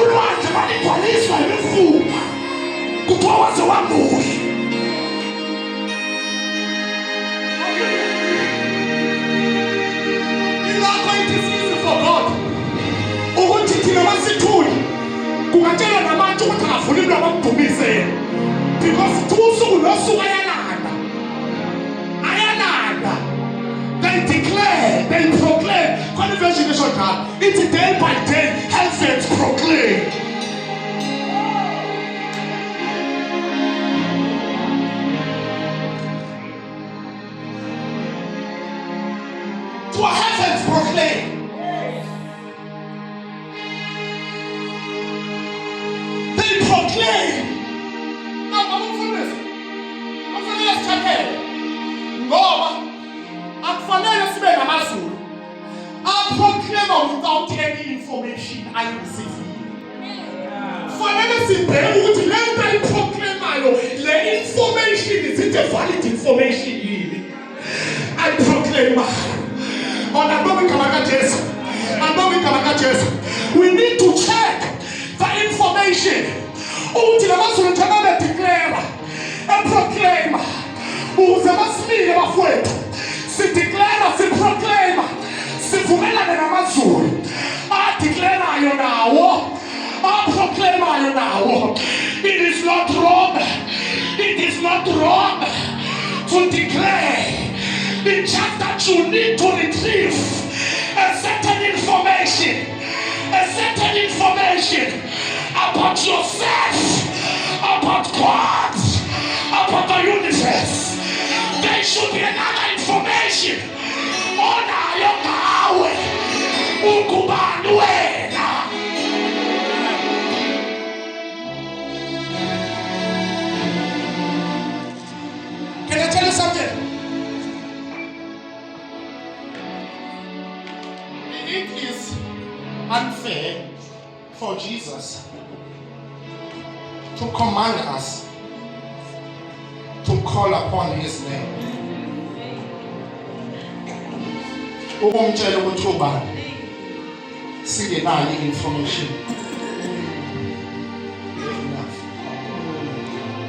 ulwandle maligcwaliswa yimifuma kuthiwa waze wamuhle. Ilapho it is easy for God ukuthi thina masithule kungatshela nabantu ukuthi akavuli into abamdumise yena, because usuku nosuku ayalanda. They declare, they proclaim. Conversion is not done. It's day by day. Heavens proclaim. To heavens proclaim. They proclaim. Now, I'm for this. I'm for this chapel. Go. Akufanele sibe ngamazulu. I proclaim without any information I receive. Fanele sibheke ukuthi le nto ayiproclaimayo, le information is it a valid information yini? I proclaim. We need to check the information. Ukuthi lamazulu njalo declare and proclaim. Uze masimile bafowethu. Si declare, si proclaim, si vumelane namazulu. I declare ayo nawo, I proclaim ayo nawo. It is not wrong. It is not wrong to declare. It's just that you need to retrieve a certain information about yourself, about God, about the universe. There should be another information on your power. Can I tell you something? It is unfair for Jesus to command us to call upon his name. Ukumtshela ukuthi ubani singenayo information.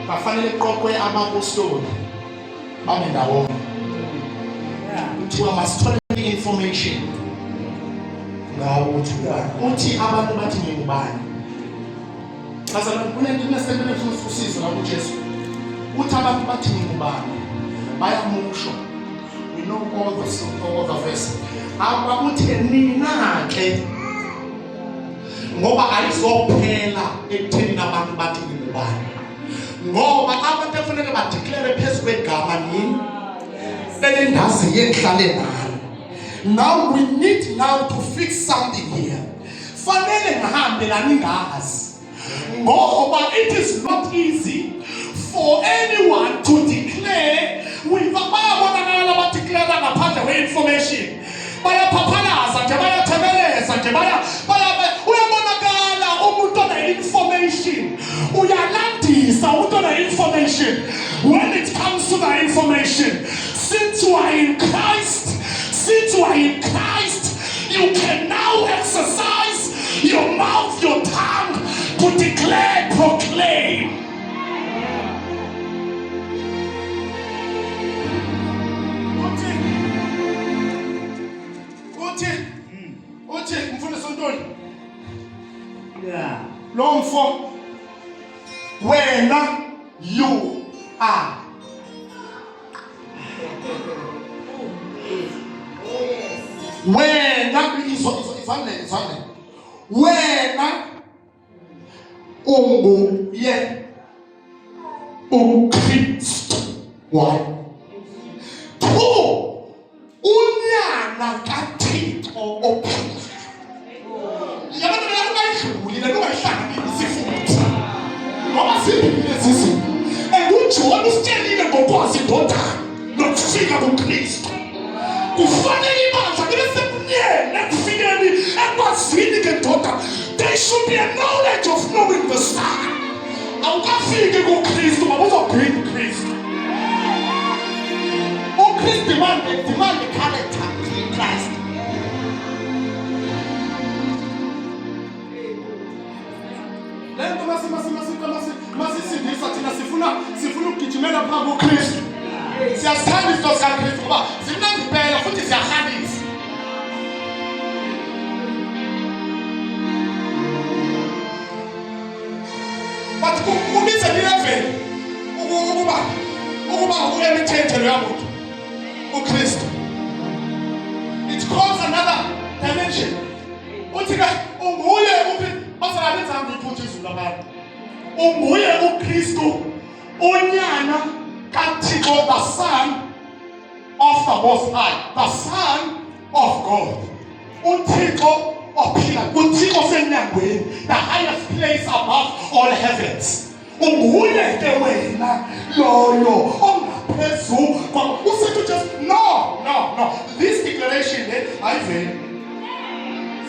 Bafanele qoqwe abapostoli babe ndawonye. Kuthiwa masithole information ngawo ukuthi uthi abantu bathi ngubani. Bazalwane kunento efuna usizo la kuJesu. Uthi abantu bathi ngubani bayamusho. We know all the verse. Abakuthi nina ke ngoba ayizophela ekutheni abantu bathi ngubani. Ngoba abantu efanele ba declare phezu kwegama nini elendazi yenhlale nalo. Now we need now to fix something here. Fanele ngahambe la ningazi. Ngoba it is not easy for anyone to declare without bayabonakala ba declare ngaphandle kwe-information. Bayaphapalaza nje bayathebeleza nje uyabonakala umuntu one-information. Uyalandisa umuntu one-information. When it comes to the information, since you are in Christ, you can now exercise your mouth, your tongue to declare, proclaim. Uthi mfundisi uNtoni. Yeah. Lo mfo wena you are. Wena izwane. Wena unguye uKristu. Why? Unyana kaThixo ophezulu. Yabona bayidluli la lokuhlanga isifuthi. Ngoba siphile sisi. UJohn usitshelile ngokwazi indoda nokufika kuKristu. Kufanele ibandla libe semnyeni ekufikeni ekwazini ngendoda. There should be a knowledge of knowing the Son. Awukafike kuKristu ngoba uzobheka uKristu. uKristu demand the character in Christ. lento masisindisa thina sifuna ukugijimela phambi kuKristu. Siyasithanda izinto zikaKristu ngoba zimnandi impela futhi ziyahalisa. But kubiza level ukuba uyemithethelo yamuntu uKristu. It calls another dimension. Uthi ke unguye basalenza ngiphuthi izulu abantu. Unguye uKristu unyana kaThixo, the Son of the Most High, the Son of God. uThixo ophila, uThixo senyangweni, the highest place above all heavens. Unguye ke wena loyo ongaphezulu kwa usethu just no. This declaration ayiveli.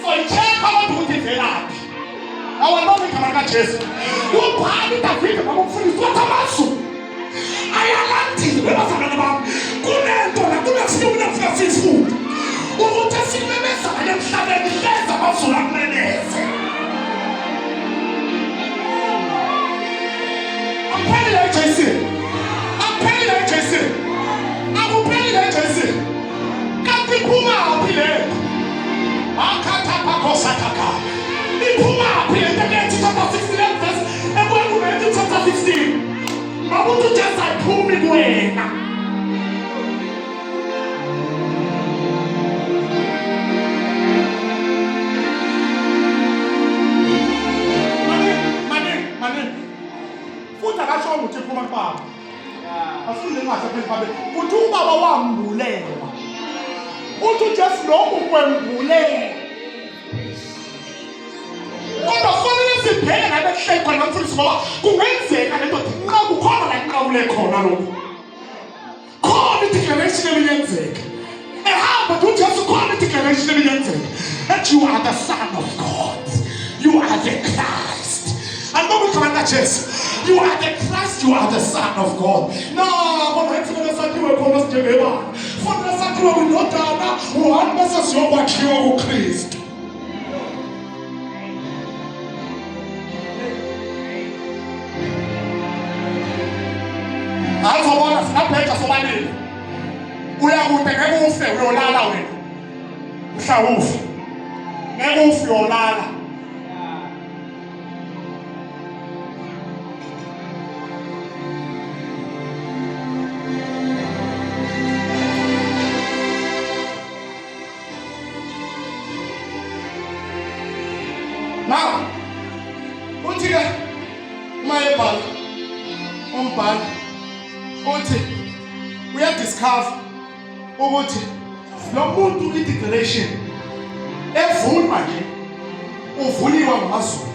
So check abantu ukuthi velaphi. Awabona igama likaJesu. Ubhali David babamfundisa ukuthi amazulu ayalandile bafana bami. Kunento la kunasiyo kunafika sifunda. Ukuthi simemeza emhlabeni leza amazulu akumeneze. Uthi ubaba wambulela. Uthi just lokhu kwembulela. Kodwa kufanele sibheke nabehleli khona namfundisi ngoba kungenzeka lento nxa kukhona la inqawule khona lokho. Khona i-declaration eliyenzeka. Ehamba uJesu khona i-declaration eliyenzeka. That you are the Son of God. You are the Christ. And don't come at Jesus. You are the Christ, you are the Son of God. No, but when you say you are going to deliver, for the Son you will not die. One message you are you Christ. I don't want to stop here for my name. We are going to never say we are not allowed. We shall move. Never move your lala. Now, uthi ke mayebhala umbhali uthi uyadiscover ukuthi lo muntu i-declaration evunwa nje uvuliwa ngamazulu.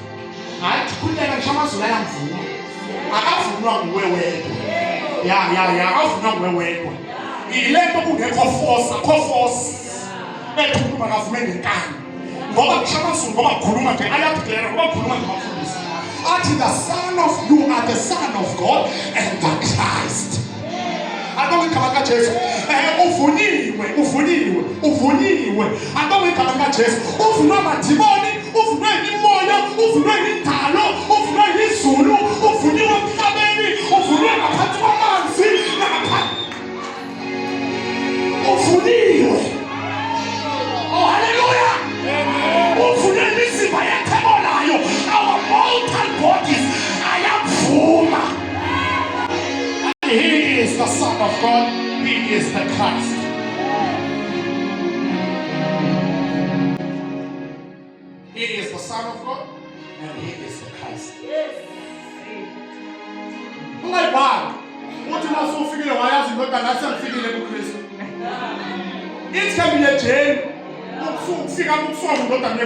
Hayi kukhuleka nje amazulu ayamvuma. Akavunwa nguwe wedwa. Ya akavunwa nguwe wedwa. Ilento kungekho force, ekhuluma kavume ngenkani. Ngoba kushamazulu ngoba khuluma nje ayadeclare ngoba khuluma ngamafundisi. Athi the Son of you are the Son of God and the Christ. Ando igama kaJesu. Uvuniwe. Ando igama kaJesu. Uvunwa amadimoni, uvunwe imimoya, uvunwe indalo, uvunwe izulu, uvuniwe emhlabeni, uvunwe ngaphansi kwamanzi, uvuniwe. Oh hallelujah. Our mortal bodies, I am Vuma. He is the Son of God, He is the Christ. He is the Son of God, and He is the Christ. Like wow. What you must figure out is not that I'm figuring out Christ. It can be a jail. Figure out something not a